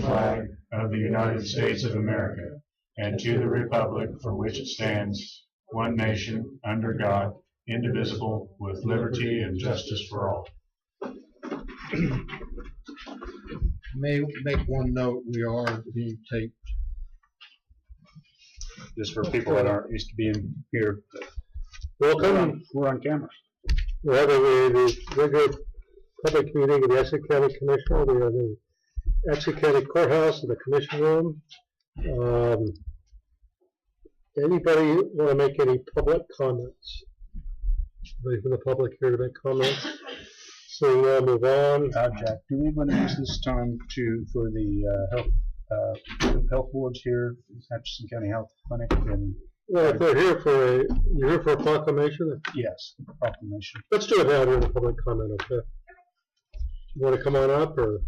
flag of the United States of America, and to the republic for which it stands, one nation, under God, indivisible, with liberty and justice for all. May make one note, we are being taped. Just for people that aren't used to being here. Welcome. We're on camera. We're having the regular public meeting of the Atchison County Commissioner. We are in the Atchison County Courthouse in the Commission Room. Anybody want to make any public comments? Anybody from the public here to make comments? So we'll move on. Jack, do we want to use this time for the health boards here, Atchison County Health Clinic? And Well, if they're here you're here for a proclamation? yes, proclamation. Let's do it now during the public comment, okay? You want to come on up, or?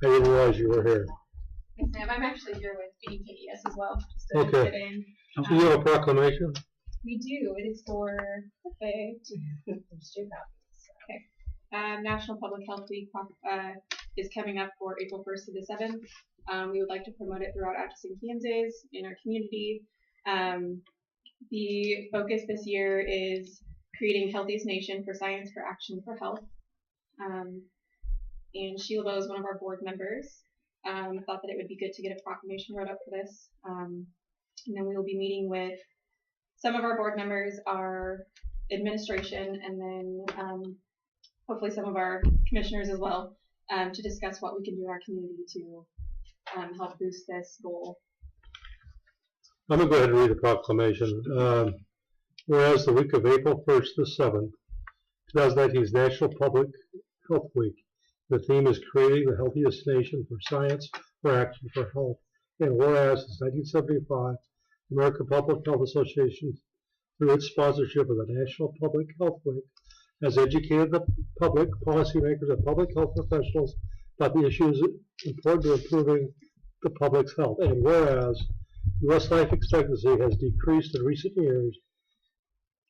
I didn't realize you were here. Yes, ma'am. I'm actually here with K.S.A as well, just to Okay. fit in. Do you have a proclamation? We do. It is for there's two copies. Okay. National Public Health Week is coming up for April 1st to the 7th. We would like to promote it throughout Atchison, Kansas, in our community. The focus this year is creating healthiest nation for science, for action, for health. And Sheila Bowe is one of our board members. Thought that it would be good to get a proclamation wrote up for this. And then we will be meeting with some of our board members, our administration, and then hopefully some of our commissioners as well, to discuss what we can do in our community to help boost this goal. I'm going to go ahead and read the proclamation. Whereas the week of April 1st to 7th, 2019 is National Public Health Week. The theme is creating the healthiest nation for science, for action, for health. And whereas since 1975, the American Public Health Association, through its sponsorship of the National Public Health Week, has educated the public, policymakers, and public health professionals about the issues important to improving the public's health. And whereas U.S. life expectancy has decreased in recent years,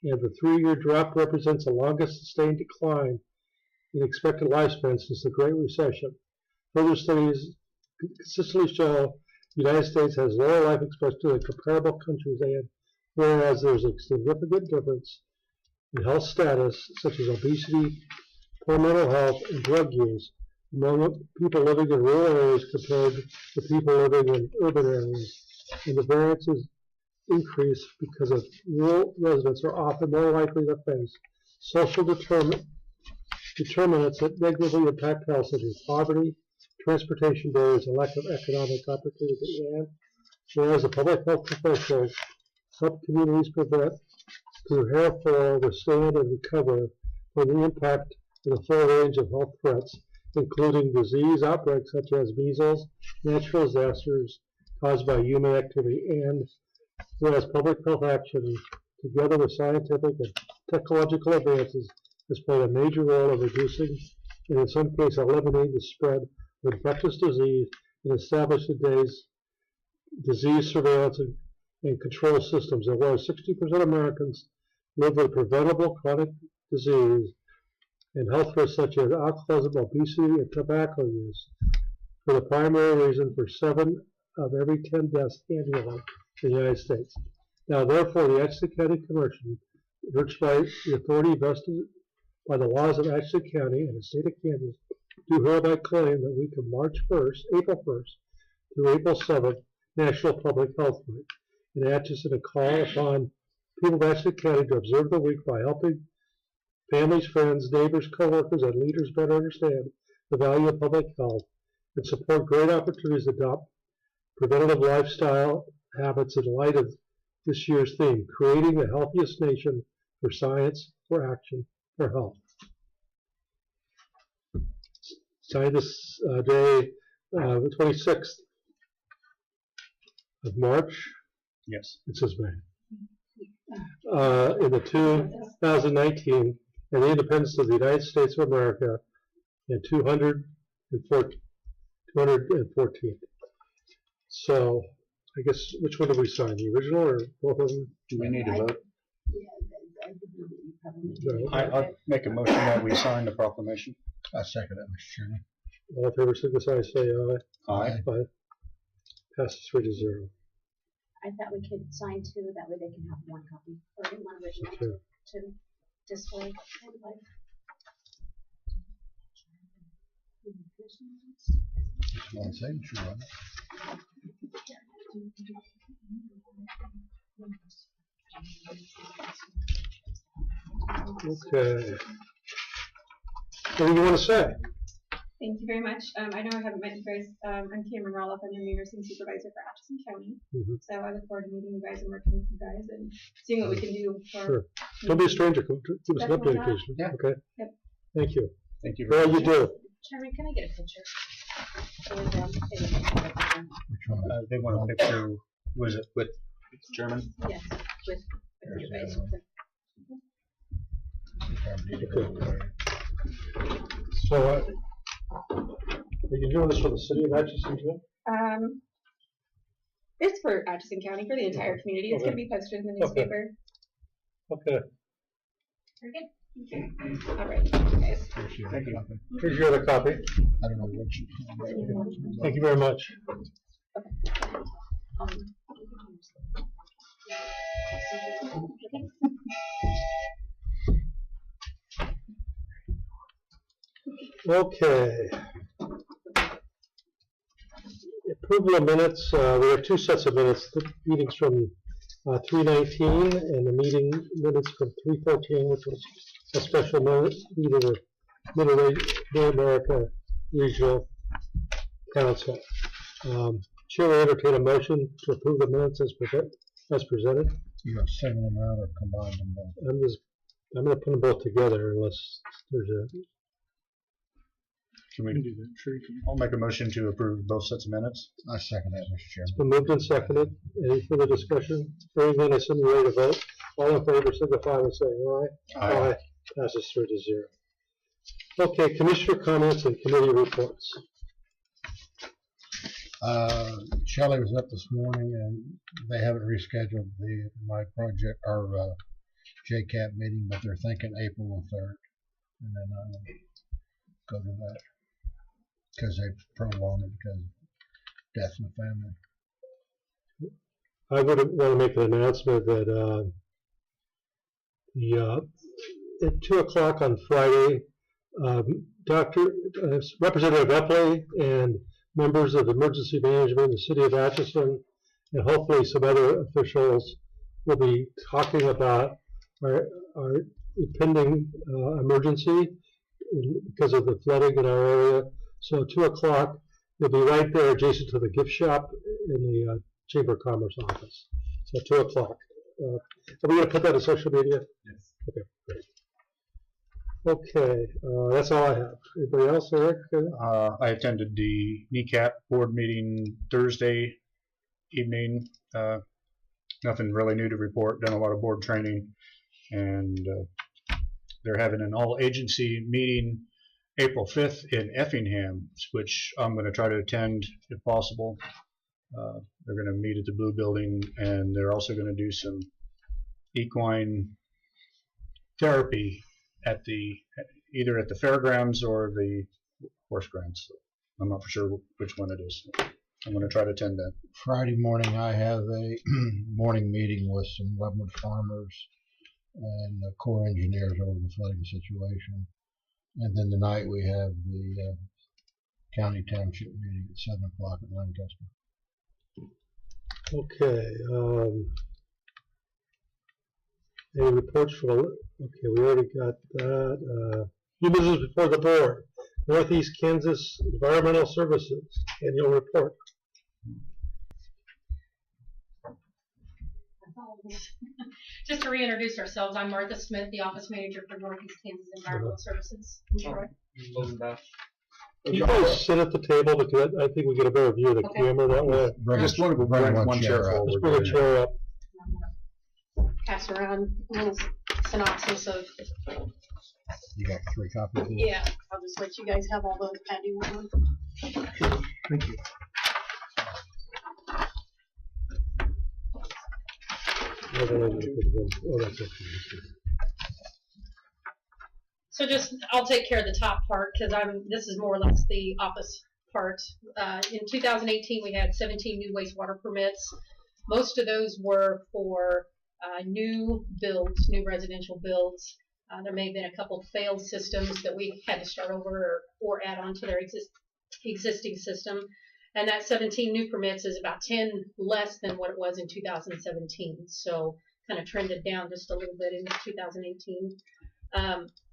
and the 3-year drop represents the longest sustained decline in expected lifespan since the Great Recession. Further studies consistently show the United States has lower life expectancy than comparable countries, and whereas there's a significant difference in health status, such as obesity, poor mental health, and drug use, among people living in rural areas compared to people living in urban areas, and the variances increase because of rural residents are often more likely to face social determinants that negatively impact health, such as poverty, transportation barriers, and lack of economic opportunity. And whereas the public health professionals help communities prevent, prepare for, withstand, and recover from the impact of the full range of health threats, including disease outbreaks such as measles, natural disasters caused by human activity. And whereas public health action, together with scientific and technological advances, has played a major role in reducing and in some cases eliminating the spread of infectious disease and established today's disease surveillance and control systems. And whereas 60% of Americans live with preventable chronic disease and health risks such as alcoholism, obesity, and tobacco use, for the primary reason for 7 of every 10 deaths annually in the United States. Now, therefore, the Atchison County Commission, urged by the authority vested by the laws of Atchison County and the state of Kansas, do hereby claim that week of April 1st through April 7th, National Public Health Week, in Atchison, to call upon people of Atchison County to observe the week by helping families, friends, neighbors, co-workers, and leaders better understand the value of public health and support great opportunities to adopt preventative lifestyle habits in light of this year's theme, creating the healthiest nation for science, for action, for health. Signed this day, the 26th of March. Yes. It says May. In the 2019, and the independence of the United States of America in 214. So, I guess, which one did we sign? The original or both of them? Do we need to vote? I'll make a motion that we sign the proclamation. I second that, Mr. Chairman. All in favor, signify by saying aye. Aye. Aye. Passes 3-0. I thought we could sign two, that way they can have one copy, or one original Okay. to display. Just one signature on it. Okay. What do you want to say? Thank you very much. I know I haven't met you guys. I'm Cameron Roloff. I'm the new nursing supervisor for Atchison County. Mhm. So I look forward to meeting you guys and working with you guys and seeing what we can do for. Sure. Don't be a stranger. Give us an Definitely update not. occasionally. Yeah. Okay. Yep. Thank you. Thank you. For all you do. Chairman, can I get a picture? Which one? They want a picture, was it with German? Yes, with you guys. So, are you doing this for the city of Atchison too? It's for Atchison County, for the entire community. It's Okay. going to be posted in the Okay. newspaper. Okay. Very good. All right, guys. Thank you. Here's your other copy. I don't know which. Thank you very much. Okay. Approval of minutes, we have two sets of minutes, the meetings from 3/19 and the meeting minutes from 3/14, which was a special meeting of Mid-America Regional Council. Chair will entertain a motion to approve the minutes as presented. You have seven them out or combined them both? I'm going to put them both together unless there's a. Can we do that? Sure. I'll make a motion to approve both sets of minutes. I second that, Mr. Chairman. Been moved and seconded. Any further discussion? Hearing none, I send you ready to vote. All in favor, signify by saying aye. Passes 3-0. Okay, commissioner comments and committee reports. Shelley was up this morning and they haven't rescheduled my project, our JCAP meeting, but they're thinking April the 3rd. And then I'll go to that. Because they prolonged it because of death in the family. I would want to make an announcement that at 2 o'clock on Friday, Representative Epley and members of emergency management in the city of Atchison, and hopefully some other officials, will be talking about our impending emergency because of the flooding in our area. So at 2 o'clock, you'll be right there adjacent to the gift shop in the Chamber of Commerce office. So 2 o'clock. Are we going to put that on social media? Yes. Okay, great. Okay, that's all I have. Anybody else, Eric? I attended the NECAP board meeting Thursday evening. Nothing really new to report. Done a lot of board training, and they're having an all-agency meeting April 5th in Effingham, which I'm going to try to attend if possible. They're going to meet at the Blue Building, and they're also going to do some equine therapy at either at the fairgrounds or the horse grounds. I'm not for sure which one it is. I'm going to try to attend that. Friday morning, I have a morning meeting with some Lebanon farmers and the Corps engineers over the flooding situation. And then tonight we have the county township meeting at 7 o'clock at Lancaster. Okay. Any reports from? Okay, we already got that. New business before the board. Northeast Kansas Environmental Services annual report. Just to reintroduce ourselves, I'm Martha Smith, the office manager for Northeast Kansas Environmental Services in Detroit. You guys sit at the table because I think we get a better view of the Okay. camera that way. Bring Just want to bring one chair Let's forward. bring a chair up. Pass around a little synopsis of, You got 3 copies of this? yeah, I'll just let you guys have all those, Pat, do you want one? Thank you. Oh, that's okay. So I'll take care of the top part because this is more or less the office part. In 2018, we had 17 new wastewater permits. Most of those were for new builds, new residential builds. There may have been a couple failed systems that we had to start over or add on to their existing system. And that 17 new permits is about 10 less than what it was in 2017. So kind of trended down just a little bit in 2018.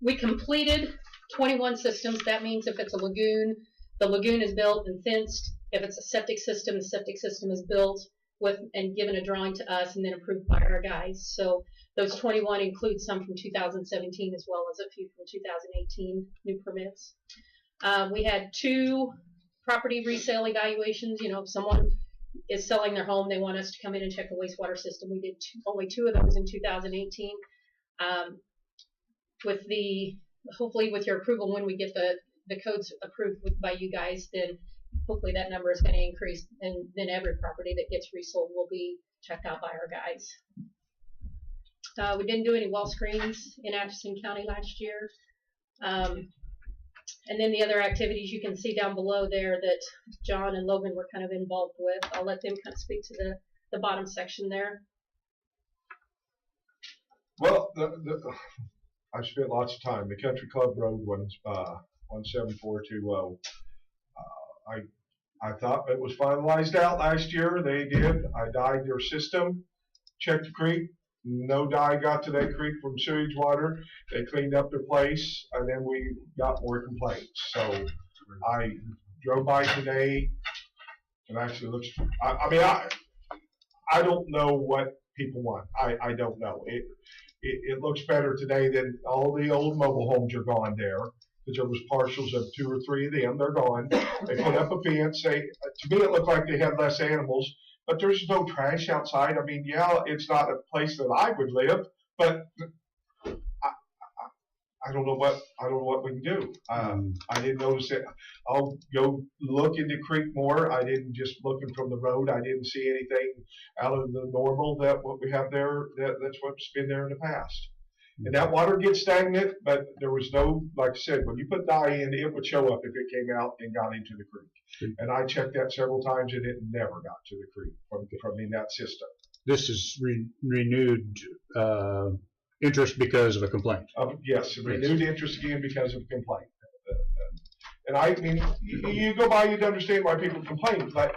We completed 21 systems. That means if it's a lagoon, the lagoon is built and fenced. If it's a septic system, the septic system is built and given a drawing to us and then approved by our guys. So those 21 include some from 2017 as well as a few from 2018 new permits. We had 2 property resale evaluations. You know, if someone is selling their home, they want us to come in and check the wastewater system. We did only 2 of those in 2018. Hopefully with your approval, when we get the codes approved by you guys, then hopefully that number is going to increase, and then every property that gets resold will be checked out by our guys. We didn't do any well screens in Atchison County last year. And then the other activities you can see down below there that John and Logan were kind of involved with. I'll let them kind of speak to the bottom section there. Well, I spent lots of time. The Country Club Road one's 17420. I thought it was finalized out last year. They did. I dyed their system, checked the creek. No dye got to that creek from sewage water. They cleaned up their place, and then we got more complaints. So I drove by today, and actually looks. I don't know what people want. I don't know. It looks better today than all the old mobile homes are gone there. Because there was partials of 2 or 3 of them. They're gone. They put up a fence. To me, it looked like they had less animals. But there's no trash outside. I mean, yeah, it's not a place that I would live, but I don't know what we can do. I didn't notice it. I'll go look in the creek more. I didn't just looking from the road. I didn't see anything out of the normal that what we have there. That's what's been there in the past. And that water gets stagnant, but there was no, like I said, when you put dye in, it would show up if it came out and got into the creek. And I checked that several times, and it never got to the creek from in that system. This is renewed interest because of a complaint. Yes, renewed interest again because of a complaint. And I mean, you go by, you'd understand why people complain, but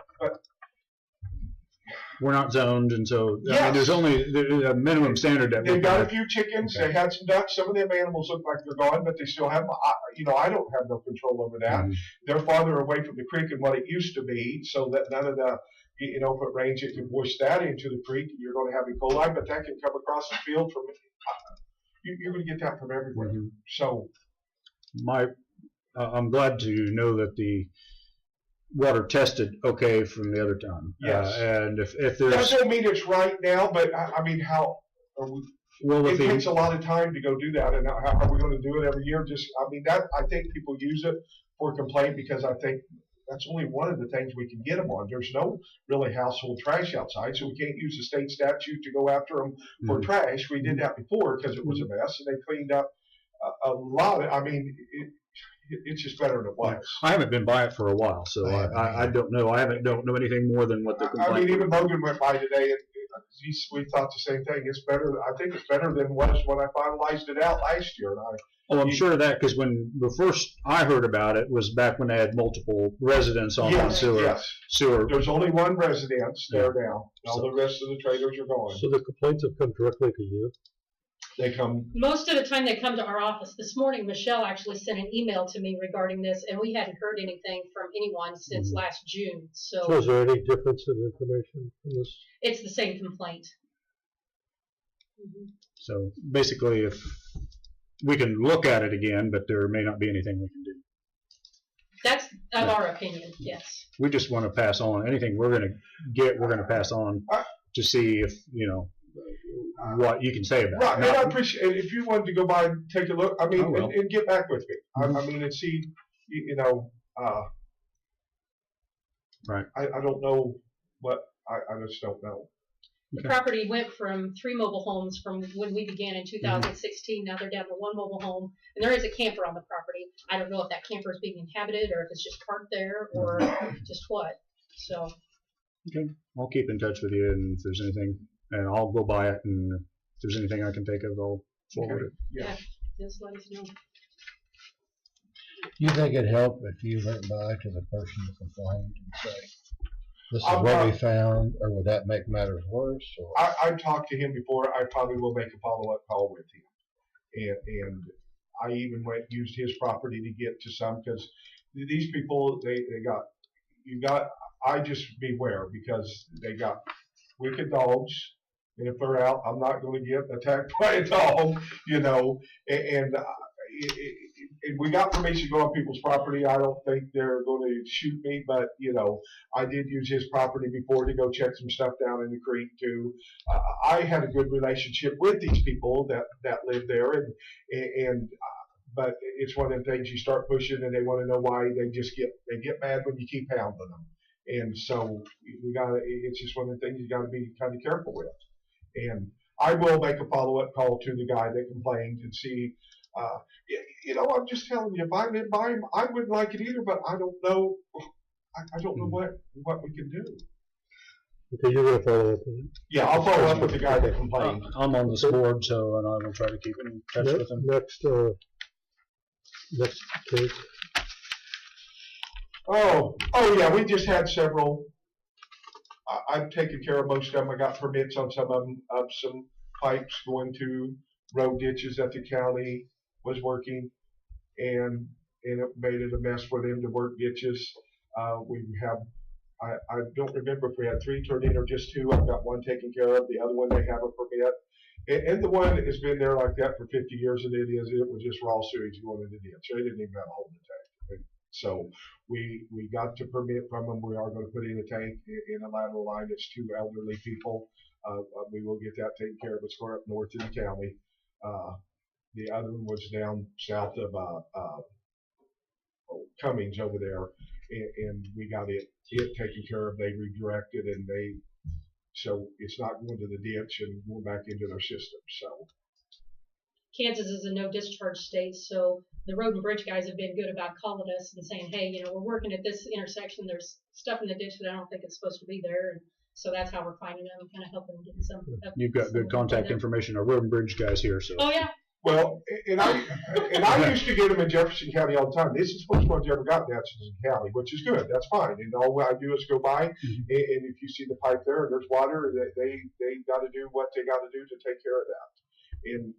we're not zoned, and so yes. I mean, there's only a minimum standard that they've got a few chickens. Okay. They had some ducks. Some of them animals look like they're gone, but they still have. I don't have no control over that. Mm-hmm. They're farther away from the creek than what it used to be, so that none of the, if it rains, it can push that into the creek. You're going to have E. coli, but that can come across the field from. You're going to get that from everywhere. Mm-hmm. So, I'm glad to know that the water tested okay from the other time. Yes. And if there's... That don't mean it's right now, but I mean, how are we... Well, it takes a lot of time to go do that, and how are we going to do it every year? I think people use it for complaint because I think that's only one of the things we can get them on. There's no really household trash outside, so we can't use the state statute to go after them for trash. We did that before because it was a mess, and they cleaned up a lot. It's just better than it was. I haven't been by it for a while, so I don't know. Don't know anything more than what the complaint. I mean, even Logan went by today, and we thought the same thing. It's better. I think it's better than it was when I finalized it out last year. I'm sure of that, because when the first I heard about it was back when they had multiple residents on the sewer. Yes. Sewer. There's only one residence there now. All the rest of the trailers are gone. So the complaints have come directly to you? They come. Most of the time they come to our office. This morning, Michelle actually sent an email to me regarding this, and we hadn't heard anything from anyone since last June. So is there any difference in information from this? It's the same complaint. So basically, if we can look at it again, but there may not be anything we can do. That's our opinion, yes. We just want to pass on anything we're going to get. We're going to pass on to see if what you can say about it. Right, and I appreciate it. If you wanted to go by and take a look, I mean, and get back with me. I mean, and see, right. I don't know what, I just don't know. The Okay. property went from 3 mobile homes from when we began in 2016. Now they're down to 1 mobile home, and there is a camper on the property. I don't know if that camper is being inhabited or if it's just parked there or just what. So Okay. I'll keep in touch with you, and if there's anything, and I'll go by it, and if there's anything I can think of, I'll forward it. Yeah. just let us know. Do you think it'd help if you went by to the person who complained and say, this is I'm what we not- found, or would that make matters worse? Or? I've talked to him before. I probably will make a follow-up call with him. And I even used his property to get to some, because these people, I just beware, because they got wicked dogs. And if they're out, I'm not going to get attacked by a dog, and we got permission to go on people's property. I don't think they're going to shoot me, but I did use his property before to go check some stuff down in the creek too. I had a good relationship with these people that live there, but it's one of the things you start pushing and they want to know why. They get mad when you keep hounding them, and so it's just one of the things you got to be kind of careful with. And I will make a follow-up call to the guy that complained and see. I'm just telling you, if I lived by him, I wouldn't like it either. But I don't know. I don't know what we can do. Okay, you're gonna follow up with it. Yeah, I'll follow up with the guy that complained. I'm on this board, so and I will try to keep in touch with him. Next case. Oh yeah, we just had several. I've taken care of most of them. I got permits on some of them, of some pipes going to road ditches that the county was working, and it made it a mess for them to work ditches. I don't remember if we had 3 turned or just 2. I've got one taken care of. The other one, they have a permit. And the one that has been there like that for 50 years, and it was just raw sewage going in the ditch. They didn't even have a hole in the tank. So we got the permit from them. We are going to put in a tank in a lateral line. It's 2 elderly people. We will get that taken care of. It's far up north in the county. The other one was down south of Cummings over there, and we got it taken care of. They redirected, and so it's not going to the ditch and going back into their system. So Kansas is a no discharge state, so the road and bridge guys have been good about calling us and saying, hey, we're working at this intersection. There's stuff in the ditch that I don't think it's supposed to be there. And so that's how we're finding them, kind of helping get some. You've got good contact information. Our road and bridge guys here, so. Oh yeah. well, and I used to get them in Jefferson County all the time. This is the first one you ever got in Atchison County, which is good. That's fine. And all I do is go by, and if you see the pipe there and there's water, they got to do what they got to do to take care of that. And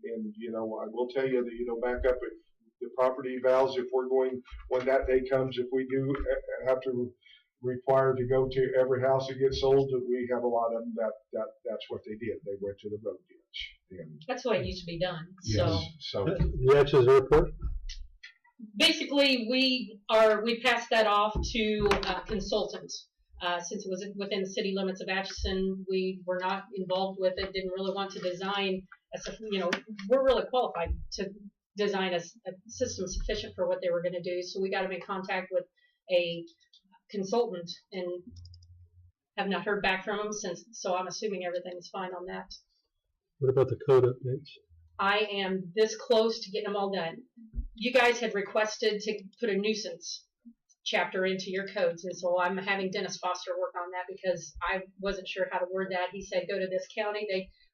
I will tell you that back up at the property evals, if we're going, when that day comes, if we do have to require to go to every house that gets sold, we have a lot of them that's what they did. They went to the road ditch. And That's the way it used to be done. yes, So The Atchison Airport. basically, we passed that off to consultants. Since it was within the city limits of Atchison, we were not involved with it. Didn't really want to design. We're really qualified to design a system sufficient for what they were going to do. So we got to make contact with a consultant and have not heard back from them since. So I'm assuming everything is fine on that. What about the code updates? I am this close to getting them all done. You guys had requested to put a nuisance chapter into your codes, and so I'm having Dennis Foster work on that because I wasn't sure how to word that. He said go to this county.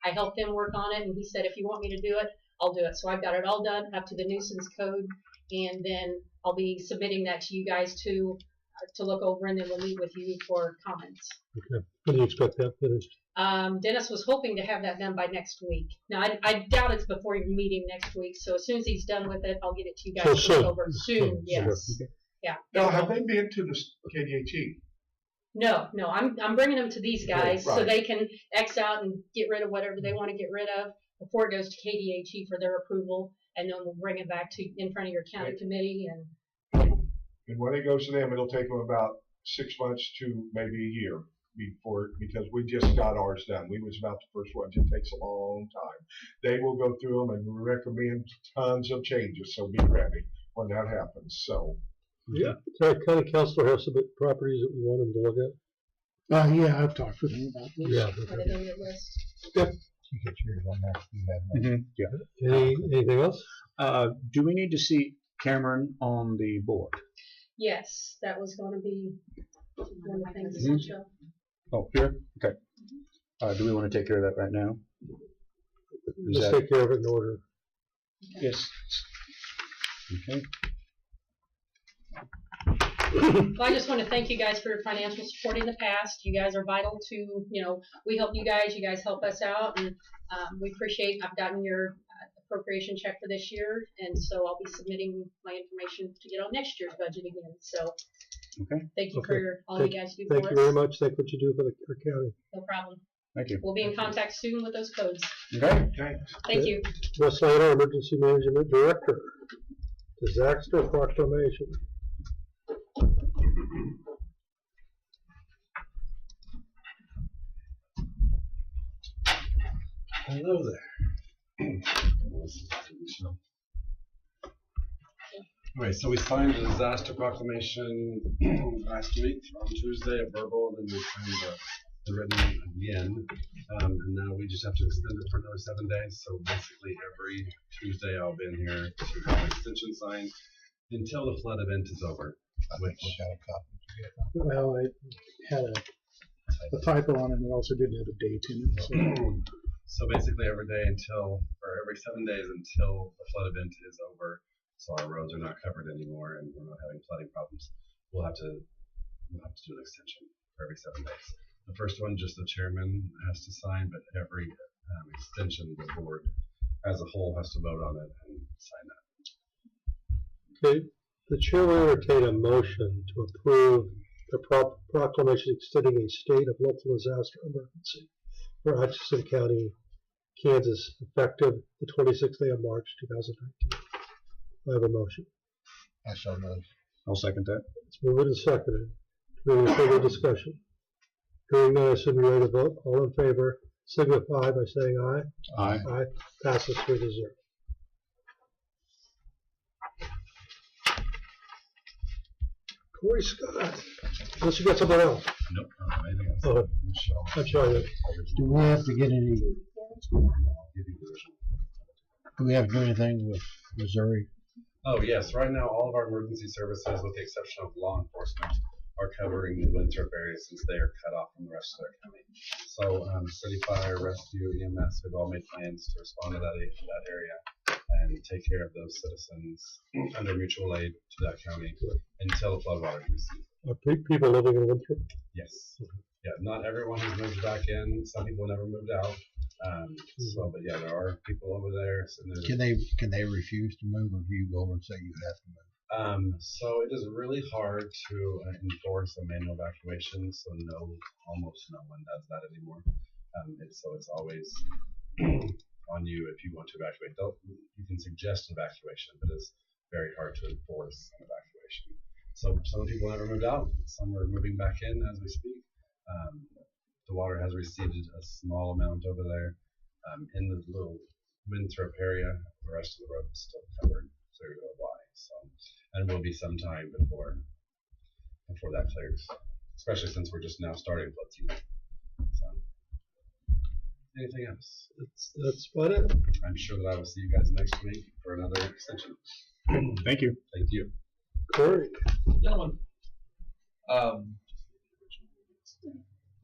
I helped him work on it, and he said if you want me to do it, I'll do it. So I've got it all done up to the nuisance code, and then I'll be submitting that to you guys to look over, and then we'll meet with you for comments. Okay. When do you expect that finished? Dennis was hoping to have that done by next week. Now, I doubt it's before your meeting next week, so as soon as he's done with it, I'll get it to you guys to look over. Soon, yes. Okay. Yeah. now, have they been to the KDHE? No, I'm bringing them to these guys so Right. they can X out and get rid of whatever they want to get rid of before it goes to KDHE for their approval, and then we'll bring it back to in front of your county committee. And when it goes to them, it'll take them about 6 months to maybe a year because we just got ours done. We was about the first one. It takes a long time. They will go through them and recommend tons of changes, so be ready when that happens. So Yeah. So county councilor has some properties that we want them to look at. Yeah, I've talked with him about this. Yeah. Are they on your list? You get yours on there. You have one. Yeah. Anything else? Do we need to see Cameron on the board? Yes, that was gonna be one of the things. Mhm. to show. Oh, here? Okay. Do we want to take care of that right now? Is Let's that- take care of it in order. Yes. Okay. Well, I just want to thank you guys for your financial support in the past. You guys are vital to, we help you guys help us out, and we appreciate, I've gotten your appropriation check for this year, and so I'll be submitting my information to get on next year's budget again, so. Okay. Thank you Okay. for all you guys do for Thank you very us. much. Thank what you do for our county. No problem. Thank you. We'll be in contact soon with those codes. Okay. Thanks. Thank you. Wes Leiter, Emergency Management Director. Disaster proclamation. Hello there. Alright, so we signed the disaster proclamation last week on Tuesday, a verbal, and then we signed the written again. And now we just have to extend it for another 7 days. So basically every Tuesday I'll be in here to have an extension signed until the flood event is over. Which Well, I had a typo on it, and it also didn't have a date in it. So. So basically every day every 7 days until the flood event is over, so our roads are not covered anymore and we're not having flooding problems, we'll have to do an extension for every 7 days. The first one, just the chairman has to sign, but every extension, the board as a whole has to vote on it and sign that. Okay, the chair will entertain a motion to approve the proclamation extending a state of local disaster emergency for Atchison County, Kansas, effective the 26th day of March 2019. I have a motion. I shall move. I'll second that. It's moved and seconded. Do we have any further discussion? Hearing none, I assume you're ready to vote. All in favor, signify by saying aye. Aye. Aye. Passes 3-0. Corey Scott, unless you got something else. Nope, I don't have anything else. Oh, I'm sorry. Do we have to get any? Do we have to do anything with Missouri? Oh yes, right now all of our emergency services, with the exception of law enforcement, are covering the Winthrop area since they are cut off from the rest of their county. So city fire, rescue, EMS, we've all made plans to respond to that area and take care of those citizens under mutual aid to that county until the floodwaters recede. Are people living in Winthrop? Yes. Yeah, not everyone has moved back in. Some people never moved out. But yeah, there are people over there. So Can they refuse to move, or do you go over and say you have to move? So it is really hard to enforce a manual evacuation. So almost no one does that anymore. It's always on you if you want to evacuate. You can suggest evacuation, but it's very hard to enforce an evacuation. So some people never moved out. Some are moving back in as we speak. The water has receded a small amount over there in the little Winthrop area. The rest of the road is still covered, so you go by. So, and will be some time before that clears, especially since we're just now starting flood season. So, anything else? That's about it. I'm sure that I will see you guys next week for another extension. Thank you. Thank you. Corey. Gentlemen,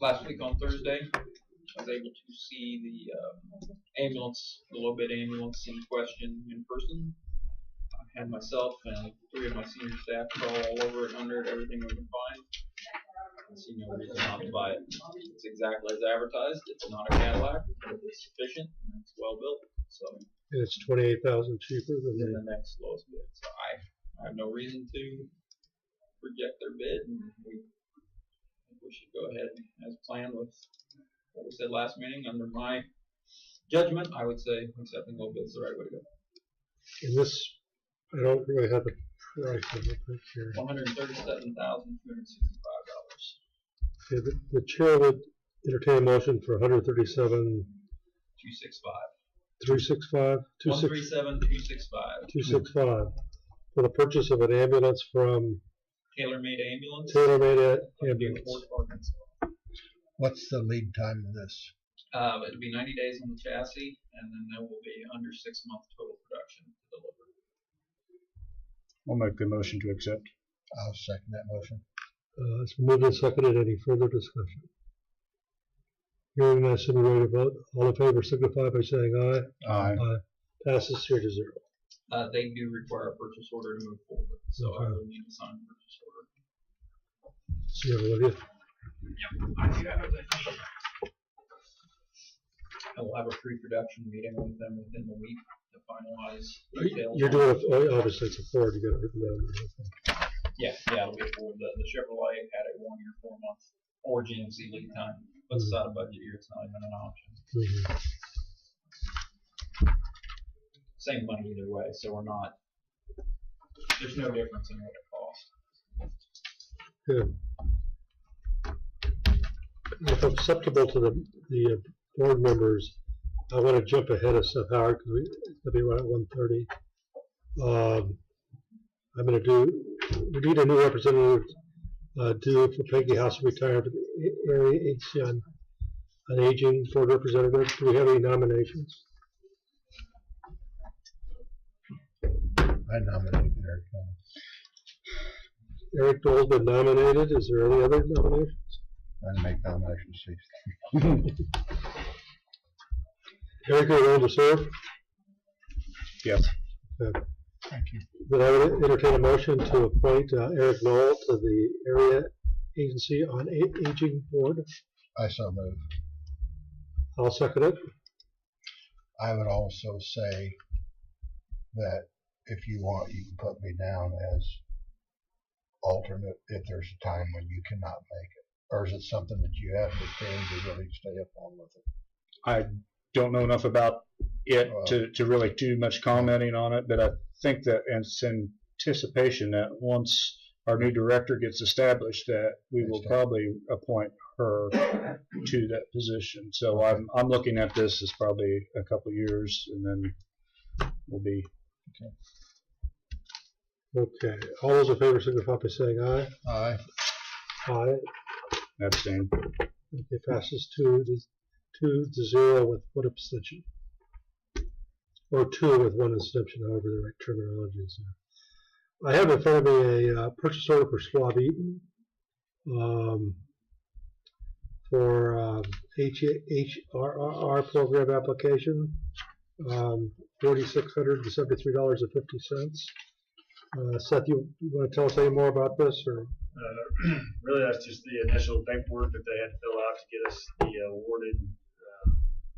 last week on Thursday, I was able to see the ambulance, the low bid ambulance in question in person. I had myself and 3 of my senior staff crawl all over it, under it, everything was fine. I see no reason not to buy it. It's exactly as advertised. It's not a Cadillac, but it's sufficient and it's well built. So And it's 28,000 cheaper than the next lowest bid. So I have no reason to reject their bid, and we should go ahead as planned with what we said last meeting. Under my judgment, I would say accepting low bid is the right way to go. in this. I don't really have the price of it right here. $137,265. Okay, the chair would entertain a motion for 137. 265. 365. 137,265. 265 for the purchase of an ambulance from Tailor-made ambulance. Tailor-Made Of Ambulance. Fort Arkansas. What's the lead time of this? It'll be 90 days on the chassis, and then there will be under 6 month total production to deliver. I'll make the motion to accept. I'll second that motion. It's been moved and seconded. Any further discussion? Hearing none, should be ready to vote. All in favor signify by saying aye. Aye. Passes 3-0. They do require a purchase order to move forward, so I Okay. will need to sign a purchase order. You have it with you? Yep, I do have it. I will have a pre-production meeting with them within the week to finalize details. You're doing it, obviously it's a Ford, you got it written down. Yeah, it'll be for the Chevrolet had a 1 year, 4 month, or GMC lead time. But it's not a budget year, it's not even an option. Same money either way, so we're not, there's no difference in what it costs. Good. If acceptable to the board members, I want to jump ahead of Seth Howard because it'll be right at 1:30. I'm going to do, we need a new representative due for Peggy House retirement, area agency on aging board representative. Do we have any nominations? I nominate Eric. Eric Dole's been nominated. Is there any other nominations? I make nominations, Steve. Eric, are you willing to serve? Yes. Okay. Thank you. Then I would entertain a motion to appoint Eric Knoll to the Area Agency on Aging Board. I so move. I'll second it. I would also say that if you want, you can put me down as alternate if there's a time when you cannot make it. Or is it something that you have to stand to really stay up on with it? I don't know enough about it to really do much commenting on it, but I think that it's anticipation that once our new director gets established, that we will probably appoint her to that position. So I'm looking at this as probably a couple years, and then we'll be. Okay. All those in favor signify by saying aye. Aye. Aye. Abstain. Okay, passes 2-0 with one abstention. Or 2 with one abstention, however the right terminology is there. I have in front of me a purchase order for Schwab Eaton for HRR program application, $4,673.50. Seth, you want to tell us any more about this, or? Really, that's just the initial paperwork that they had to fill out to get us the awarded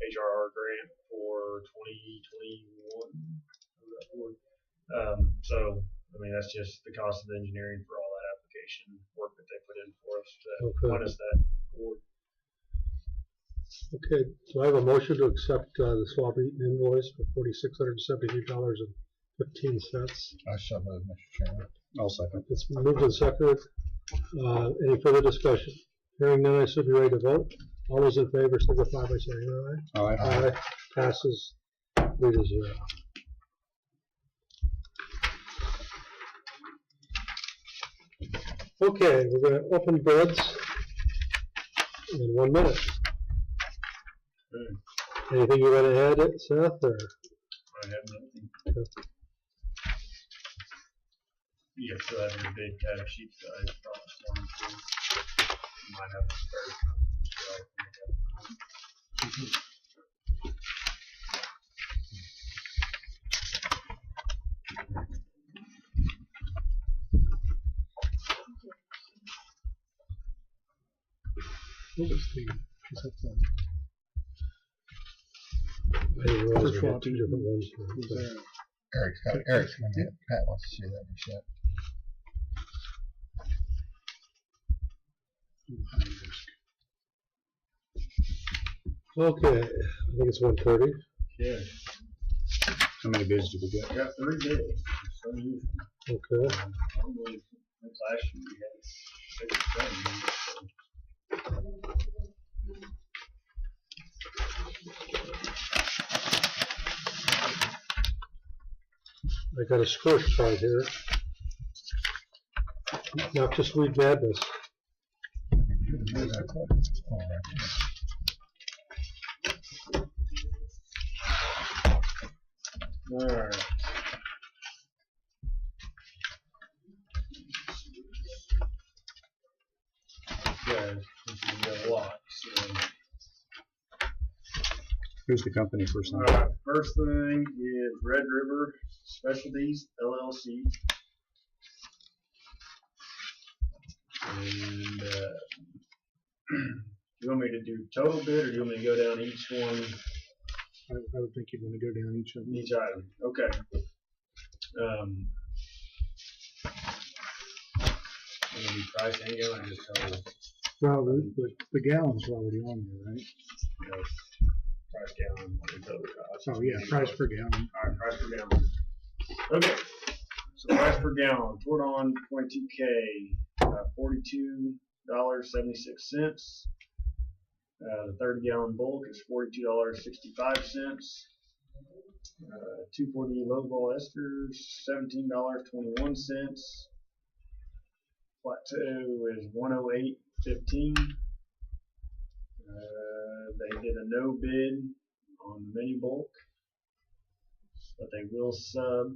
HRR grant for 2021. So, I mean, that's just the cost of the engineering for all that application work that they put in for us to win us that award. Okay, so I have a motion to accept the Schwab Eaton invoice for $4,673.15. I so move, Mr. Chairman. I'll second. It's been moved and seconded. Any further discussion? Hearing none, I should be ready to vote. All those in favor signify by saying aye. Aye. Aye. Passes 3-0. Okay, we're going to open bids in 1 minute. Anything you want to add, Seth? Or? I have nothing. Okay. You guys still have your big data sheets that I brought this morning too. You might have a spare copy. What was the, is that the, I didn't realize we had 2 different ones. Eric's going to get, Pat wants to see that in a sec. Okay, I think it's 1:30. Yeah. How many bids did we get? I got 3 bids. It's unusual. Okay. Normally, last year we had 6 or 7 bids. I got a score chart here. Not just weed madness. Alright. Okay, this is a lot, so. Who's the company first? Alright, first thing is Red River Specialties LLC. And, you want me to do total bid, or do you want me to go down each one? I would think you'd want to go down each of them. Each item, okay. Gonna be price and gallon, or just total? Well, the gallon's already on there, right? Yes. Price gallon, and total cost. Oh, yeah, price per gallon. Alright, price per gallon. Okay, so price per gallon, poured on 22K, $42.76. The 30 gallon bulk is $42.65. 240 low vol esters, $17.21. Plateau is $108.15. They did a no bid on the mini bulk, but they will sub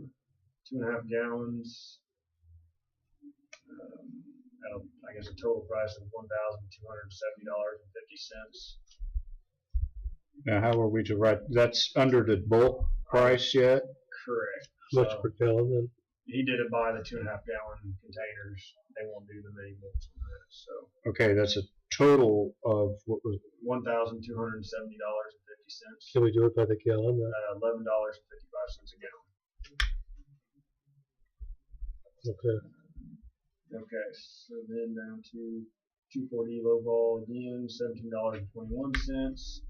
2.5 gallons at I guess a total price of $1,270.50. Now, how are we to write? That's under the bulk price yet? Correct. Much So per gallon then? he did it by the 2.5 gallon containers. They won't do the mini bulks on that. So Okay, that's a total of what was $1,270.50. Can we do it by the gallon? $11.55 a gallon. Okay. Okay, so then down to 240 low vol again, $17.21.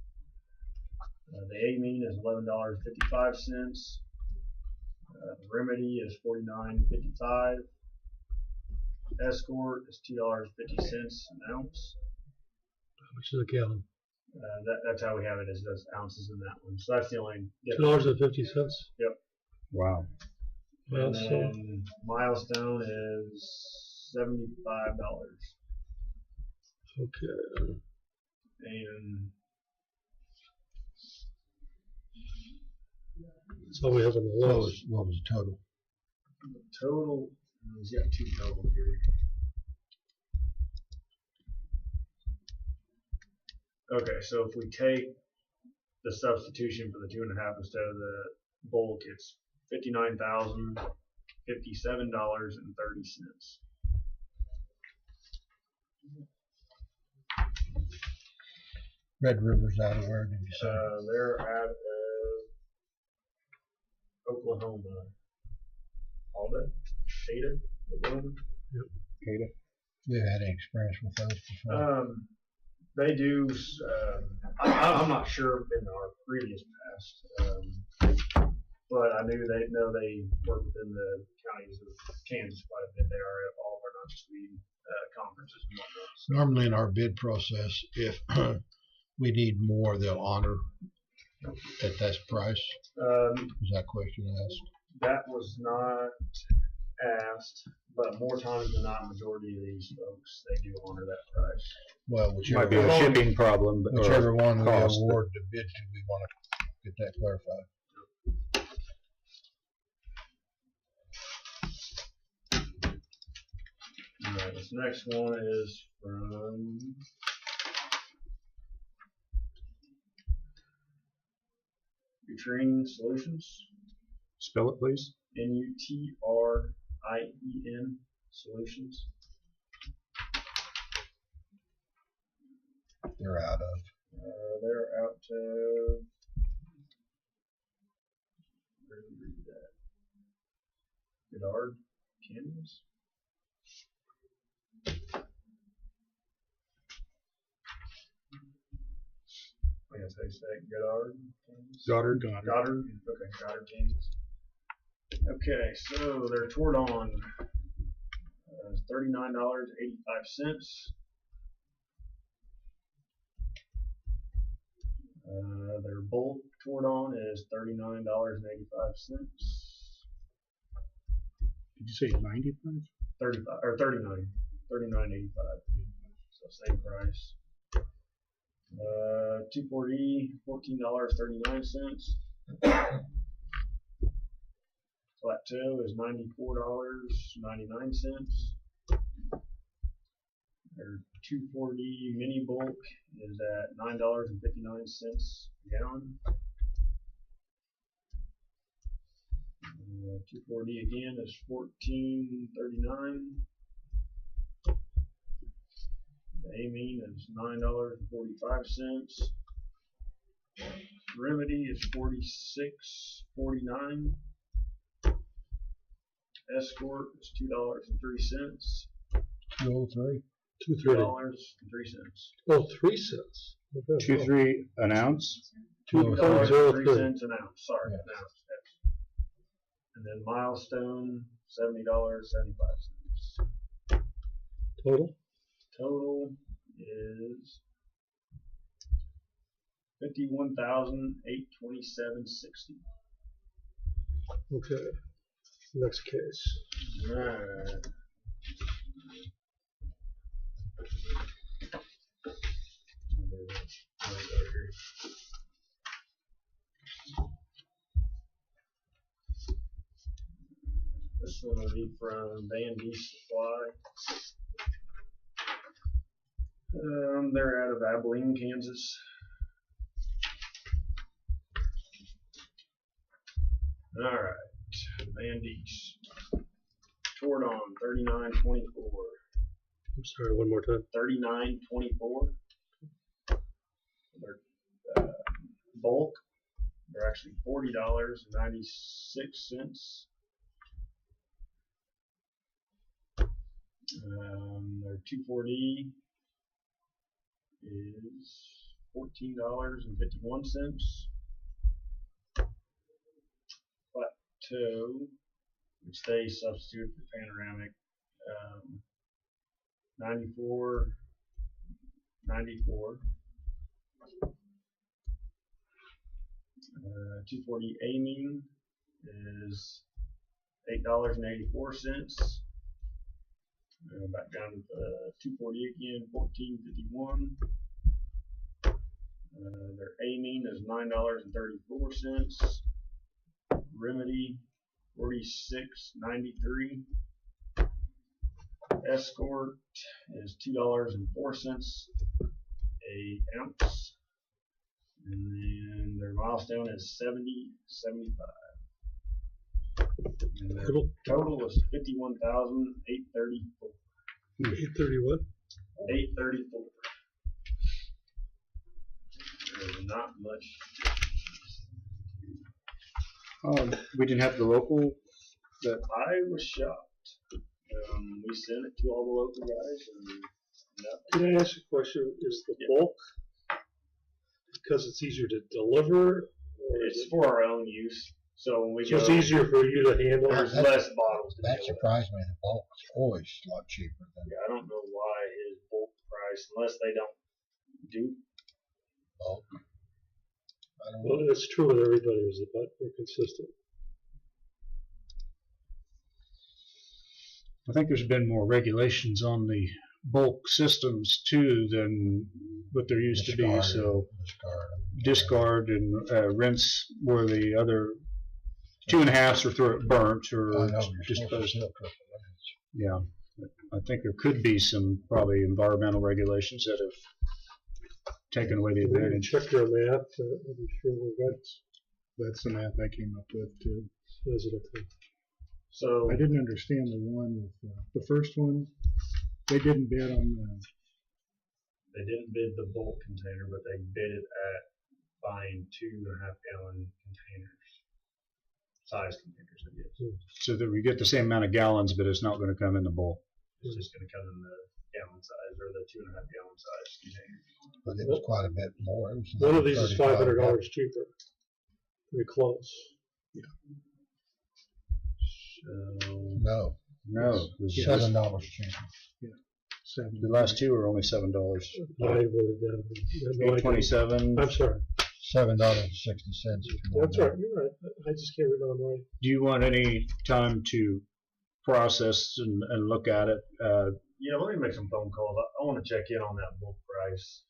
The amine is $11.55. The remedy is $49.55. Escort is $2.50 an ounce. Which is a gallon? That's how we have it, is those ounces in that one. So that's the only $2.50. Yep. wow. Well, And so then Milestone is $75. okay. And So we have on the lowest. What was the total? the total, he's got two totals here. Okay, so if we take the substitution for the 2.5 instead of the bulk, it's $59,057.30. Red River's out of where did you say? They're out of Oklahoma. Alda? Ada? Oklahoma? Ada? We've had any experience with those before. They do. I'm not sure in our previous past, but I knew they work within the counties of Kansas quite a bit. They are at all of our non-Swede conferences and whatnot. So, Normally in our bid process, if we need more, they'll honor at that price. Was that question asked? that was not asked, but more times than not, majority of these folks, they do honor that price. Well, Might be a whichever, shipping problem. Or whichever one we cost, but- award the bid to, we want to get that clarified. Alright, this next one is from Nutrien Solutions. Spell it, please. Nutrien Solutions. They're out of. They're out of. Where did we read that? Goddard, Kansas. I guess they say Goddard, Kansas. Goddard. Goddard. Okay, Goddard, Kansas. Okay, so they're toured on $39.85. Their bulk toured on is $39.85. Did you say 95? 35 or 39, 39.85. So so same price. 2,4-D, $14.39. Plateau is $94.99. Their 2,4-D mini bulk is at $9.59 a gallon. 2,4-D again is $14.39. The amine is $9.45. Remedy is $46.49. Escort is $2.03. 203. $2.03. Oh, 3 cents. Okay. 2.3 an ounce. $2.03 an ounce. Sorry, Yes. an ounce. Yes. And then Milestone, $70.75. Total? Total is $51,827.60. Okay. Next case. Alright. This one will be from Van D Supply. They're out of Abilene, Kansas. Alright, Van D's. Tordon, 39.24. I'm sorry, one more time. 39.24. They're bulk. They're actually $40.96. Their 2,4-D is $14.51. Plateau, which they substitute for panoramic, $94.94. 2,4-D amine is $8.84. Back down to the 2,4-D again, $14.51. Their amine is $9.34. Remedy, $46.93. Escort is $2.04 a ounce. And then their Milestone is $70.75. And their total is $51,834. 831. $834. There's not much. We didn't have the local. I was shocked. We sent it to all the local guys, and nothing. Can I ask you a question? Is the bulk because it's easier to deliver, or It's for our own use. So when we so go, it's easier for you to handle? there's less bottles to That deal with. surprised me. The bulk's always a lot cheaper than Yeah, I don't know why his bulk price, unless they don't do. bulk. I don't know. Well, it's true with everybody, is it? But they're consistent. I think there's been more regulations on the bulk systems too than what there used to be. So discard and rinse where the other 2.5s are burnt or disposed of. Yeah, I think there could be some probably environmental regulations that have taken away the advantage. Check your math. I'm sure we're good. That's the math I came up with too. Is it okay? So I didn't understand the one with the first one. They didn't bid on the. they didn't bid the bulk container, but they bid it at buying 2.5-gallon containers, size containers, I guess. So that we get the same amount of gallons, but it's not going to come in the bulk. It's just going to come in the gallon size or the 2.5-gallon size container. But it was quite a bit more. It was One of these is $35. $500 cheaper. Pretty close. No, No, it was $7 cheaper. the last two are only $7. I voted down. $8.27. I'm sorry. $7.60. That's right. You're right. I just can't remember right. Do you want any time to process and look at it? Yeah, let me make some phone calls. I want to check in on that bulk price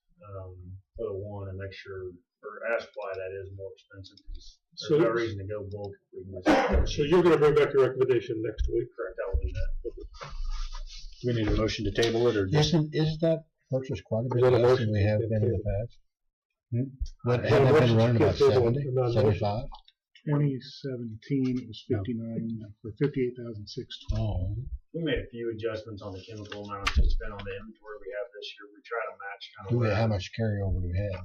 for the one and make sure, or ask why that is more expensive. There's no reason to go bulk. So you're gonna bring back your recommendation next week? Correct, I will do that. Do we need a motion to table it or just? Isn't that purchase quite a bit Is that a less motion than we to have been in the table? past? What, Yeah, haven't motion been running to about table, 70, not motion. 75? 2017, it was 59 for 58,620. Oh, We made a few adjustments on the chemical amounts to spend on the inventory we have this year. We try to match kind of how much carryover do we have?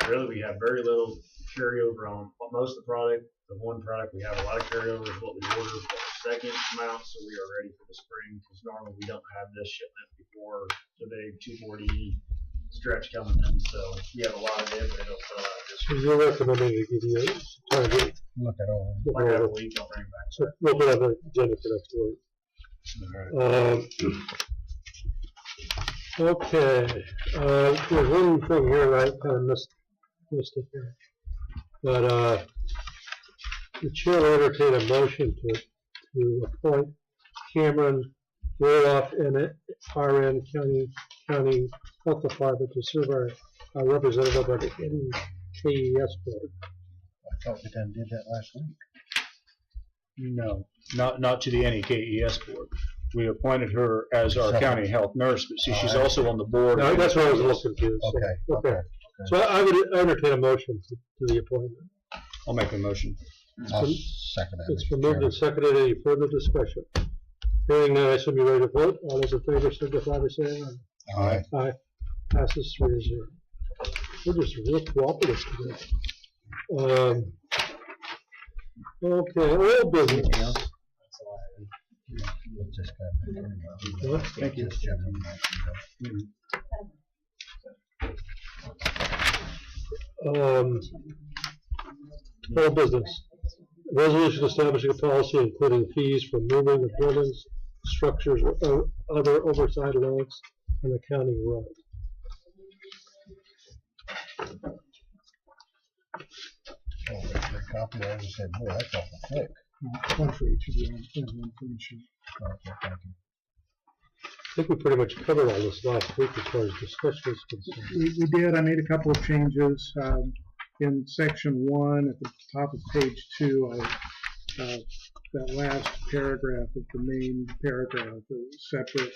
really we have very little carryover on most of the product. The one product we have a lot of carryover is what we ordered for the second amount, so we are ready for the spring because normally we don't have this shipment before the big 240 stretch coming in. So we have a lot of it, but it'll sell out this So week. you're recommending to give you time to Look at all. Like that a week, I'll bring it back. so we'll put on the agenda for next week. Okay, there's one thing here I kind of missed it here. But, the chair will entertain a motion to appoint Cameron Roloff and RN County Health Department to serve our representative on the KES board. I thought we done did that last week. No, not to the NEKES board. We appointed her as our Separate. county health nurse, but see, she's also on the board. No, that's what I was a little confused. So, Okay. So I would entertain a motion to the appointment. I'll make a motion. I'll second that. It's Mr. been moved Chairman. and seconded. Any further discussion? Hearing none, I assume you're ready to vote. All those in favor signify by saying Aye. aye. Aye. Passes 3-0. We're just real cooperative today. Okay, oil business. Just got What? Thank you. Just general. Oil business. Resolution establishing a policy including fees for moving of buildings, structures, or other oversized loads on the county road. Oh, the copy, I just said, boy, that's awful thick. One for each of you and one for Michelle. Okay, thank you. I think we pretty much covered all this last week as far as discussion is concerned. We did. I made a couple of changes. In section 1 at the top of page 2, that last paragraph of the main paragraph, the separate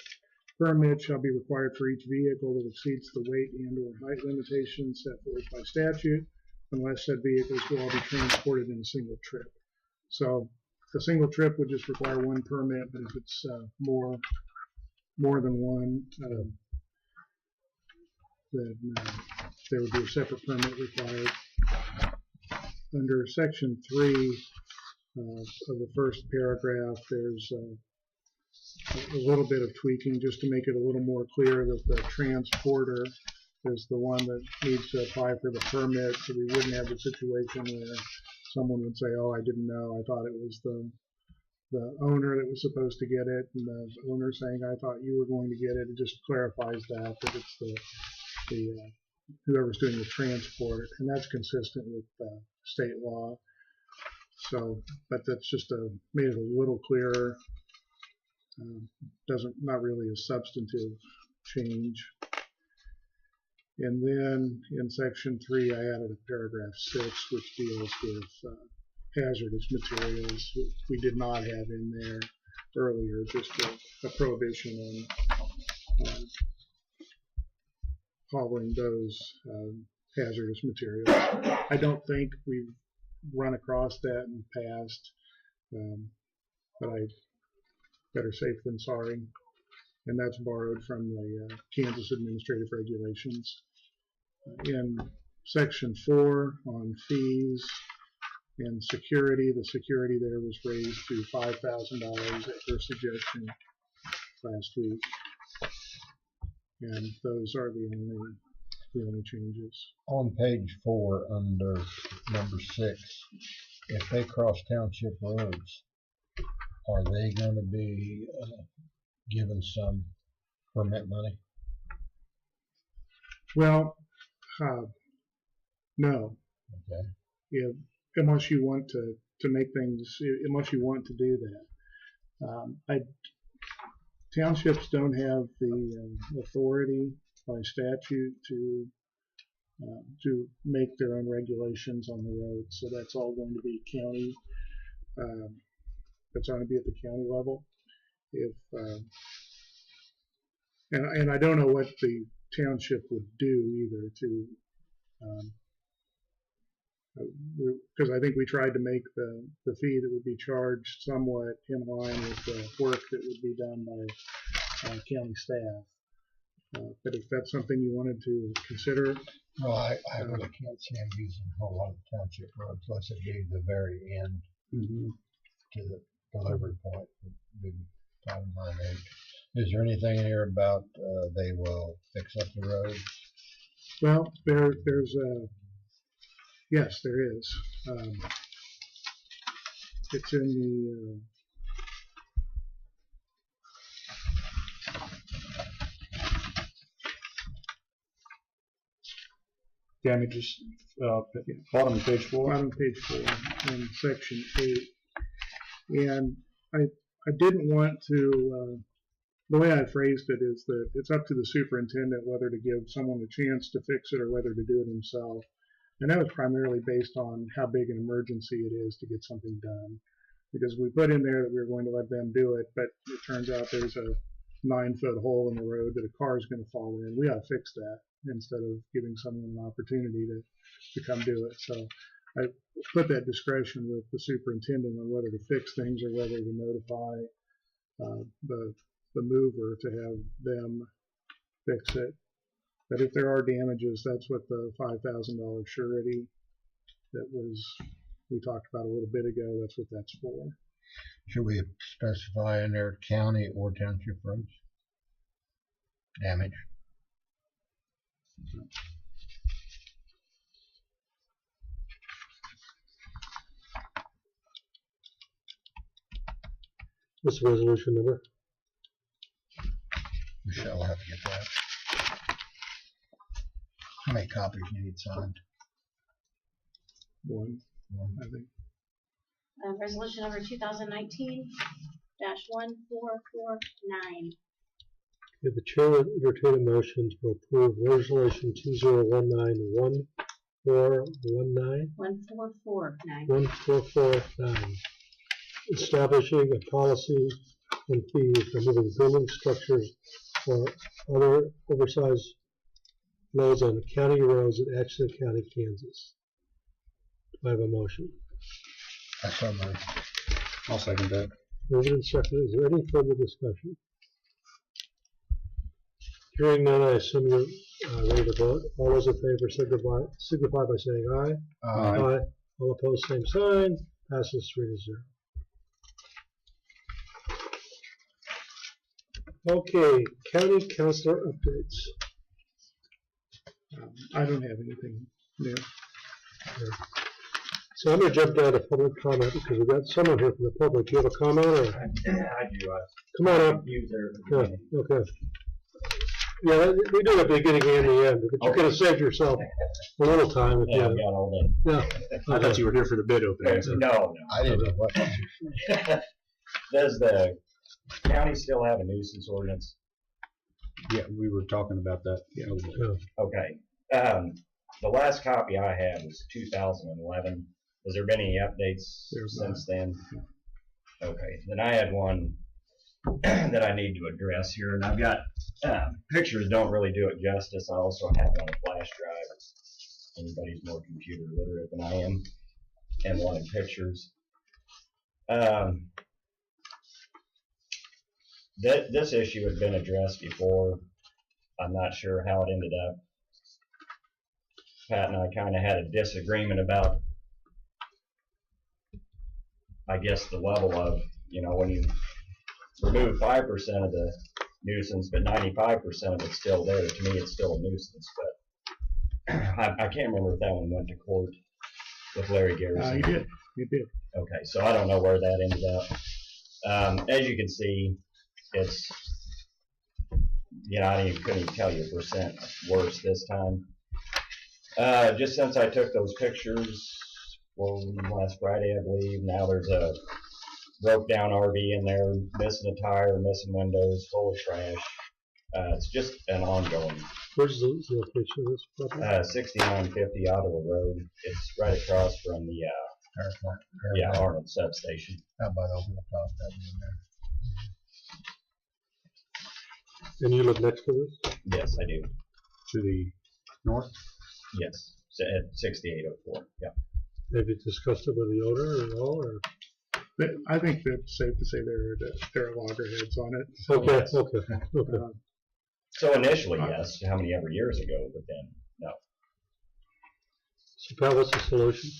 permit shall be required for each vehicle that exceeds the weight and or height limitations set forth by statute, unless said vehicles will all be transported in a single trip. So the single trip would just require one permit, but if it's more than one, then there would be a separate permit required. Under section 3 of the first paragraph, there's a little bit of tweaking just to make it a little more clear that the transporter is the one that needs to apply for the permit, so we wouldn't have the situation where someone would say, oh, I didn't know, I thought it was the owner that was supposed to get it, and the owner saying, I thought you were going to get it. It just clarifies that it's the whoever's doing the transport, and that's consistent with state law. So, but that's just made it a little clearer. Not really a substantive change. And then in section 3, I added a paragraph 6, which deals with hazardous materials. We did not have in there earlier, just a prohibition on hauling those hazardous materials. I don't think we've run across that in the past, but I better safe than sorry. And that's borrowed from the Kansas Administrative Regulations. In section 4 on fees and security, the security there was raised to $5,000 at their suggestion last week. And those are the only changes. On page 4, under number 6, if they cross township roads, are they going to be given some permit money? Well, no. Okay. If, unless you want to make things, unless you want to do that. townships don't have the authority by statute to make their own regulations on the road. So that's all going to be county. That's going to be at the county level. If and I don't know what the township would do either to because I think we tried to make the fee that would be charged somewhat in line with the work that would be done by county staff. But if that's something you wanted to consider. Well, I really can't see him using a whole lot of township roads unless it be the very end to the delivery point. Is there anything in here about they will fix up the road? Well, there's yes, there is. It's in the damages, bottom of page 4. Bottom of page 4 in section 8. And I didn't want to, the way I phrased it is that it's up to the superintendent whether to give someone a chance to fix it or whether to do it himself. And that was primarily based on how big an emergency it is to get something done. Because we put in there that we were going to let them do it, but it turns out there's a 9-foot hole in the road that a car is going to fall in. We ought to fix that instead of giving someone an opportunity to come do it. So I put that discretion with the superintendent on whether to fix things or whether to notify the mover to have them fix it. But if there are damages, that's what the $5,000 surety that we talked about a little bit ago, that's what that's for. Should we specify in there county or township roads? Damage. What's the resolution number? Michelle will have to get that. How many copies do you need signed? One, I think. Resolution number 2019-1449. The chair will entertain a motion to approve resolution 2019-1449. 1449. Establishing a policy and fee for moving building structures or other oversized loads on county roads in Atchison County, Kansas. Do I have a motion? That's so much. I'll second that. Moved and seconded. Is there any further discussion? Hearing none, I assume you're ready to vote. All those in favor signify by saying aye. Aye. All opposed, same sign. Passes 3-0. Okay, county councilor updates. I don't have anything new. So I'm going to jump down to public comment because we've got someone here from the public. Do you have a comment? Or? I do. Come on up. Yeah, okay. Yeah, we do at the beginning and the end, but you could have saved yourself a little time if you I've got all day. Yeah. I thought you were here for the bid opening. So. No. I didn't know what. Does the county still have a nuisance ordinance? Yeah, we were talking about that. Yeah. Okay. The last copy I had was 2011. Has there been any updates since then? Okay. Then I had one that I need to address here, and I've got pictures don't really do it justice. I also have it on a flash drive. Anybody's more computer literate than I am, and wanted pictures. This issue had been addressed before. I'm not sure how it ended up. Pat and I kind of had a disagreement about, I guess, the level of, when you remove 5% of the nuisance, but 95% of it's still there. To me, it's still a nuisance. But I can't remember if that one went to court with Larry Garrison. You did. You did. Okay, so I don't know where that ended up. As you can see, it's, I couldn't even tell you a percent worse this time. Just since I took those pictures, last Friday, I believe, now there's a broke down RV in there, missing a tire, missing windows, full of trash. It's just an ongoing. Where's the location of this property? 6950 Ottawa Road. It's right across from the Arnold substation. How about over the top that in there? And you live next to this? Yes, I do. To the north? Yes, so at 6804. Yeah. Have you discussed it with the owner at all? Or? I think that's safe to say there are loggerheads on it. Okay, Yes. okay. So initially, yes. How many ever years ago? But then, no. So Pat, what's the solution?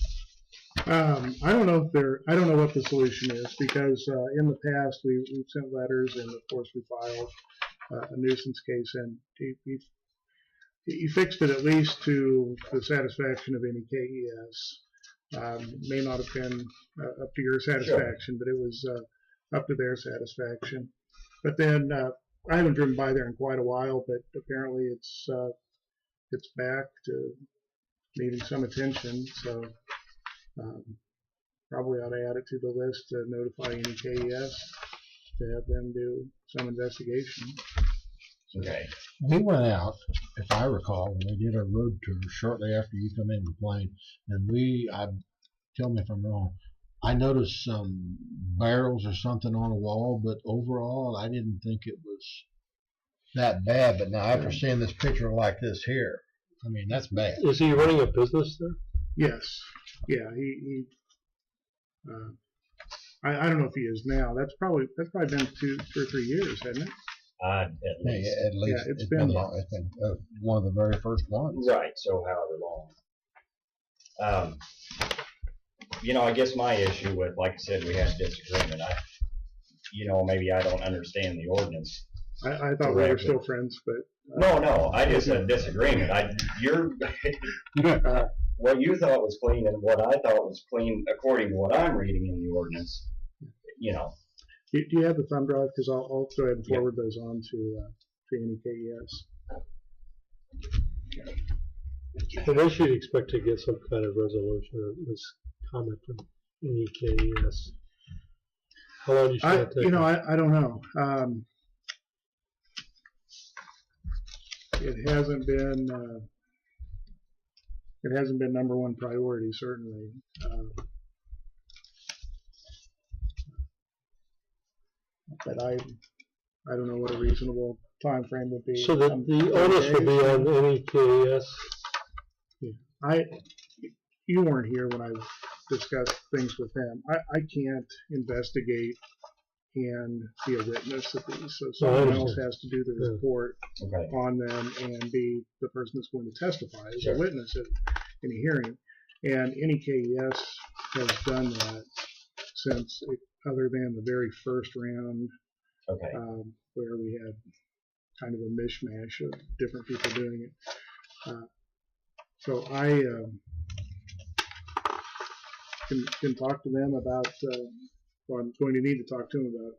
I don't know what the solution is, because in the past we've sent letters, and of course we filed a nuisance case, and he fixed it at least to the satisfaction of any KES. May not have been up to your satisfaction, but it was up to their satisfaction. But then I haven't driven by there in quite a while, but apparently it's back to needing some attention. So probably ought to add it to the list to notify any KES to have them do some investigation. Okay. We went out, if I recall, when we did our road tour shortly after you come in the plane, and tell me if I'm wrong, I noticed some barrels or something on a wall, but overall I didn't think it was that bad. But now after seeing this picture like this here, I mean, that's bad. Is he running a business there? Yes. Yeah, he I don't know if he is now. That's probably been 2 or 3 years, hasn't it? At least. Yeah, at least. Yeah, it's been long. It's been one of the very first ones. Right, so however long. I guess my issue with, like I said, we had disagreement. Maybe I don't understand the ordinance. I thought we were still friends, but No, I just said disagreement. What you thought was clean and what I thought was clean, according to what I'm reading in the ordinance. Do you have the thumb drive? Because I'll go ahead and forward those on to any KES. And I should expect to get some kind of resolution or at least comment from any KES. How long do you think it'll take? I don't know. It hasn't been number one priority, certainly. But I don't know what a reasonable time frame would be. So the onus will be on any KES? Yeah. You weren't here when I discussed things with them. I can't investigate and be a witness of these. So someone else has to do the report on them and be the person that's going to testify as a witness in a hearing. And any KES has done that since, other than the very first round, where we had kind of a mishmash of different people doing it. So I can talk to them about, well, I'm going to need to talk to them about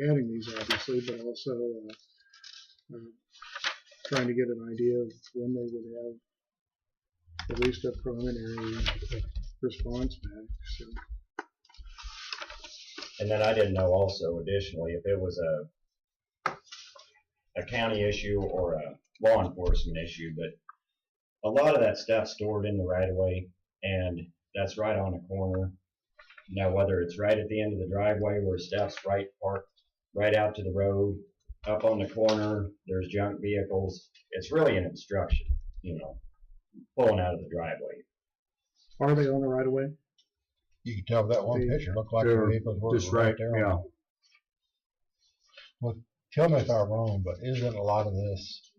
adding these, obviously, but also trying to get an idea of when they would have at least a preliminary response back. So. And then I didn't know also, additionally, if it was a county issue or a law enforcement issue, but a lot of that stuff's stored in the right-of-way, and that's right on a corner. Now, whether it's right at the end of the driveway where stuff's parked right out to the road, up on the corner, there's junk vehicles. It's really an obstruction, pulling out of the driveway. Are they on the right-of-way? You can tell that one picture looked like the vehicles were just right there. Yeah. Well, tell me if I'm wrong, but isn't a lot of this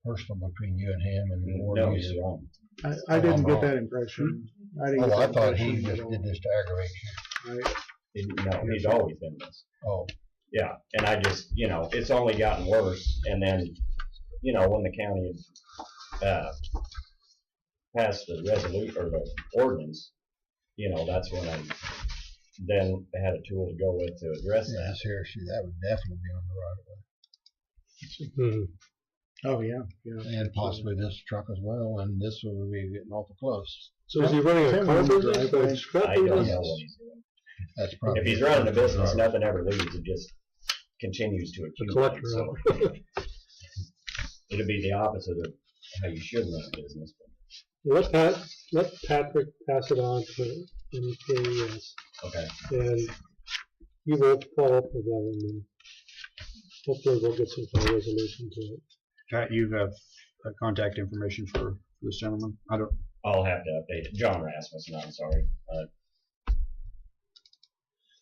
personal between you and him and the war? No, you're wrong. I didn't get that impression. I thought he just did this to aggravate you. No, he's always been this. Oh. Yeah, and I just, it's only gotten worse. And then, when the county passed the resolution or the ordinance, that's when I then had a tool to go with to address that. Here, that would definitely be on the right of way. Oh yeah. And possibly this truck as well, and this will be getting awful close. So is he running a car business? I don't know what he's doing. That's probably. If he's running a business, nothing ever leaves, it just continues to accumulate, collector so. It'll be the opposite of how you should run a business. Let Patrick pass it on to NKS, Okay, and he will follow up with them, and hopefully we'll get some kind of resolution to it. Pat, you have contact information for this gentleman? I don't. I'll have to update it. John Rasmussen, I'm sorry.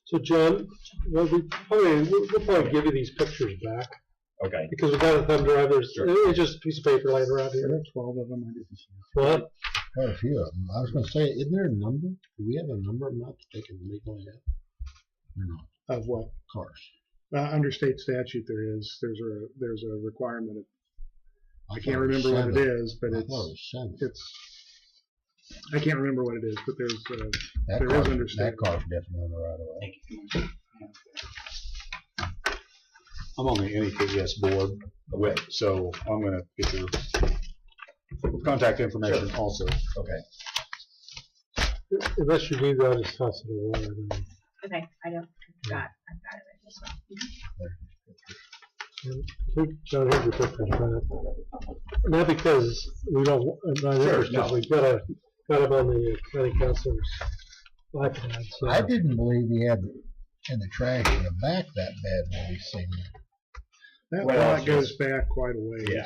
So John, we'll probably give you these pictures back, Okay, because we got a thumb drive, it's just a piece of paper laying around here. There are 12 of them. I didn't see. What? Quite a few of them. I was gonna say, isn't there a number? Do we have a number of them not they can legally have? Or not? Of what? Cars. Under state statute, there's a requirement of, I thought can't it was remember what it 7. is, but I thought it was 7. I can't remember what it is, but That there car's, is under state. that car's definitely on the right of way. I'm on the NEKS board, with, so I'm gonna get your contact information also. okay. Unless you need that, just toss it away. Okay, I've got it right this one. John, here's your pictures back. Not because we don't, not interested, no. we've got him on the county councilor's iPad, so. I didn't believe he had in the trash in the back that bad when we seen him. That Well, lot goes back quite a ways. Yeah.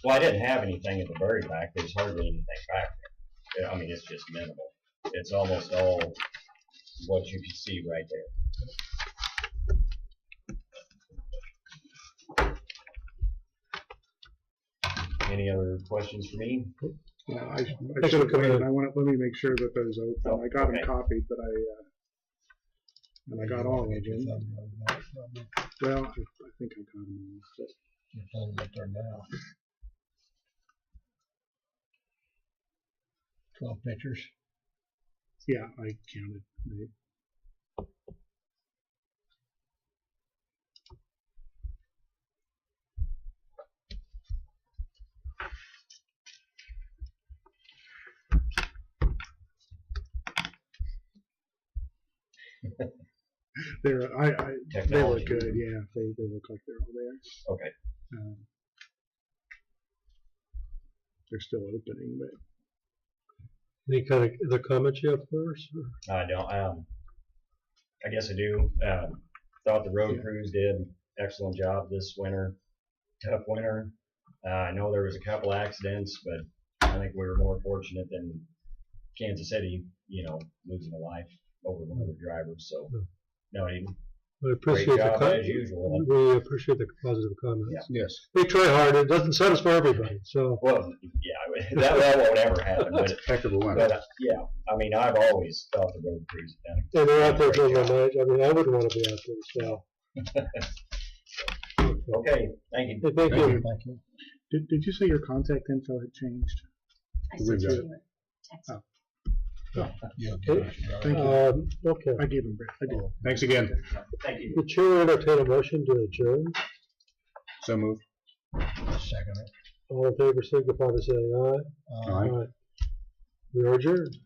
Well, I didn't have anything at the very back. There's hardly anything back there. I mean, it's just minimal. It's almost all what you can see right there. Any other questions for me? Yeah, I should have waited. Let me make sure that those open. I got them copied, but and I got all of them. Well, I think I got them all. You're pulling up there now. 12 pictures. Yeah, I counted. They look good. Yeah, they look like they're all there. Okay. They're still opening, but. Any kind of other comments you have for us? I don't. I guess I do. Thought the road crews did an excellent job this winter. Tough winter. I know there was a couple accidents, but I think we were more fortunate than Kansas City, losing a life over one of the drivers. So, no, We appreciate great job as usual. We appreciate the positive comments. Yeah. Yes. We try hard. It doesn't satisfy everybody, so. Well, yeah, that won't ever happen. That's But, a heck of a winner. but yeah, I mean, I've always thought the road crews have done And they're out there great during the job. night. I mean, I wouldn't want to be out there, so. Okay, thank you. Hey, thank you. Thank you. Did you say your contact info had changed? I sent you a text. Yeah, Okay. Thank you. Okay. I gave him. I did. Thanks again. Thank you. The chair will entertain a motion to adjourn. So move. Second it. All in favor, signify by saying aye. Aye. We are adjourned.